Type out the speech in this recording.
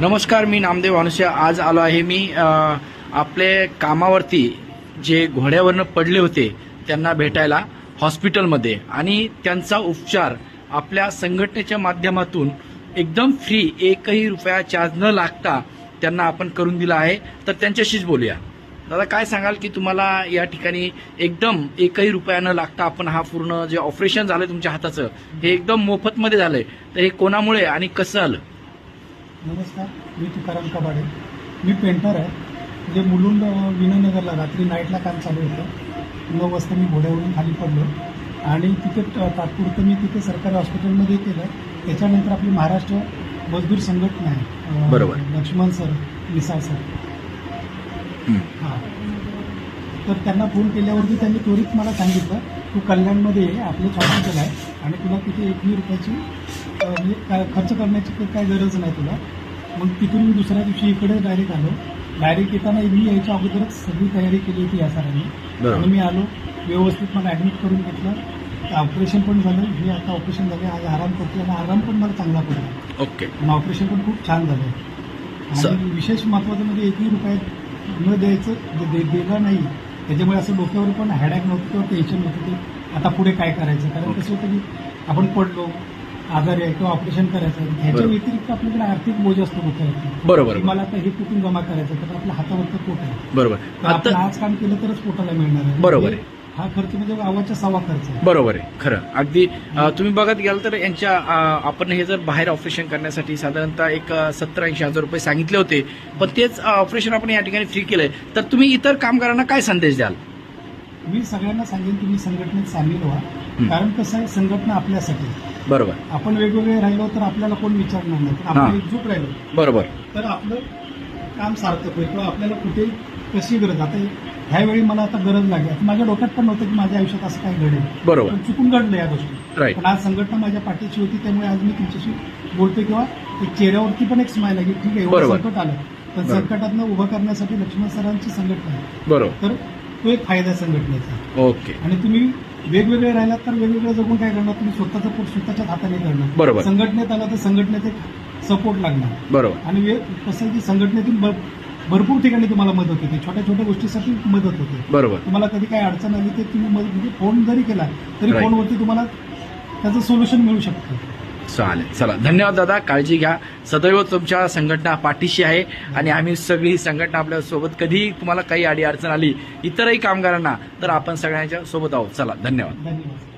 नमस्कार, मी नामदेव अनुसया. आज आलो आहे मी आपले कामावरती जे घोड्यावरनं पडले होते त्यांना भेटायला हॉस्पिटलमध्ये, आणि त्यांचा उपचार आपल्या संघटनेच्या माध्यमातून एकदम फ्री, एकही रुपया चार्ज न लागता त्यांना आपण करून दिला आहे. तर त्यांच्याशीच बोलूया. दादा, काय सांगाल की तुम्हाला या ठिकाणी एकदम एकही रुपया न लागता आपण हा पूर्ण जे ऑपरेशन झालंय तुमच्या हाताचं हे एकदम मोफतमध्ये झालंय, तर हे कोणामुळे आणि कसं आलं? नमस्कार, मी तुकाराम कबाडे. मी पेंटर आहे. जे मुलुंड विनयनगरला रात्री नाईटला काम चालू होतं. 9 वाजता मी घोड्यावरून खाली पडलो आणि तिथे तात्पुरतं मी तिथे सरकारी हॉस्पिटलमध्ये केलं. त्याच्यानंतर आपली महाराष्ट्र मजदूर संघटना आहे, बरोबर, लक्ष्मण सर, विसाळ सर, हां, तर त्यांना फोन केल्यावरती त्यांनी त्वरित मला सांगितलं, तू कल्याणमध्ये आपलं हॉस्पिटल आहे आणि तुला तिथे 1 रुपयाची खर्च करण्याची काही गरज नाही तुला. मग तिथून मी दुसऱ्या दिवशी इकडे डायरेक्ट आलो. डायरेक्ट येताना मी यायच्या अगोदरच सगळी तयारी केली होती या सरांनी, आणि मी आलो. व्यवस्थित मला ॲडमिट करून घेतलं. ऑपरेशन पण झालं. हे आता ऑपरेशन झाले, आज आराम करतो आणि आराम पण मला चांगला पडला. ओके. आणि ऑपरेशन पण खूप छान झालं. आणि विशेष महत्त्वाचं म्हणजे 1 रुपया न द्यायचं, दिला नाही, त्याच्यामुळे असं डोक्यावर पण हॅडॅक नव्हतं किंवा टेन्शन नव्हतं की आता पुढे काय करायचं. कारण कसं होतं की आपण पडलो, आजारी आहे किंवा ऑपरेशन करायचं, ह्याच्या व्यतिरिक्त आपल्याकडे आर्थिक बोज असतो डोक्यावरती. बरोबर. मला आता हे कुठून जमा करायचं, तर आपल्या हातावरचं पोट आहे. बरोबर. आपण आज काम केलं तरच पोटाला मिळणार आहे. बरोबर आहे. हा खर्च म्हणजे गावाच्या 1.25 खर्च आहे. बरोबर आहे, खरं. अगदी तुम्ही बघत गेल तर यांच्या आपण हे जर बाहेर ऑपरेशन करण्यासाठी साधारणतः एक 70-80 हजार रुपये सांगितले होते, पण तेच ऑपरेशन आपण या ठिकाणी फ्री केलंय. तर तुम्ही इतर कामगारांना काय संदेश द्याल? मी सगळ्यांना सांगेन, तुम्ही संघटनेत सामील व्हा. कारण कसं आहे, संघटना आपल्यासाठी. बरोबर. आपण वेगवेगळे राहिलो तर आपल्याला कोण विचारणार नाही. आपण एकजूट राहिलो, बरोबर, तर आपलं काम सार्थक होईल. किंवा आपल्याला कुठे कशी गरज, आता ह्यावेळी मला आता गरज लागली, आता माझ्या डोक्यात पण नव्हतं की माझ्या आयुष्यात असं काही घडेल. बरोबर, चुकून घडलं या गोष्टी. राईट. पण आज संघटना माझ्या पाठीशी होती, त्यामुळे आज मी तुमच्याशी बोलतोय. किंवा एक चेहऱ्यावरती पण एक स्माईल आहे की ठीक आहे, एवढं संकट आलं तर संकटातनं उभं करण्यासाठी लक्ष्मण सरांची संघटना आहे. बरोबर. तर तो एक फायदा आहे संघटनेचा. ओके. आणि तुम्ही वेगवेगळे राहिलात तर वेगवेगळं जगून काय करणार, तुम्ही स्वतःचं पोट स्वतःच्याच हाताने करणार. बरोबर. संघटनेत आला तर संघटनेत एक सपोर्ट लागणार. बरोबर. आणि कसं आहे की संघटनेतून भरपूर ठिकाणी तुम्हाला मदत होते, छोट्या छोट्या गोष्टीसाठी मदत होते. बरोबर. तुम्हाला कधी काही अडचण आली तर तुम्ही म्हणजे फोन जरी केला तरी फोनवरती तुम्हाला त्याचं सोल्युशन मिळू शकतं. चालेल. चला, धन्यवाद दादा. काळजी घ्या. सदैव तुमच्या संघटना पाठीशी आहे आणि आम्ही सगळी संघटना आपल्या सोबत. कधी तुम्हाला काही अडी अडचण आली इतरही कामगारांना, तर आपण सगळ्यांच्या सोबत आहोत. चला, धन्यवाद. धन्यवाद.